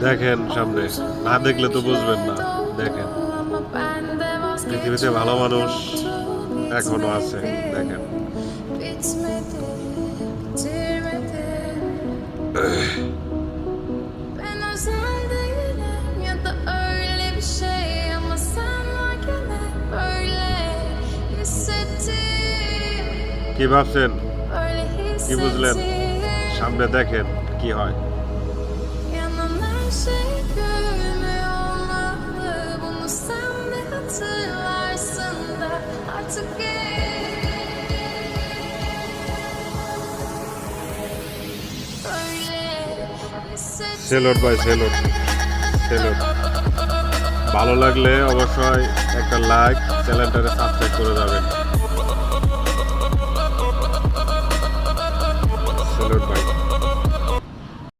দেখেন সামনে, না দেখলে তো বুঝবেন না। দেখেন পৃথিবীতে ভালো মানুষ এখনো আছে। দেখেন কি ভাবছেন, কি বুঝলেন? সামনে দেখেন কি হয়। Yanan her şey görünme olmalı. Bunu sen de hatırlarsın da artık salute ভাই, সেলুট, সেলুট। ভালো লাগলে অবশ্যই একটা লাইক, চ্যানেলটাকে সাবস্ক্রাইব করে যাবেন।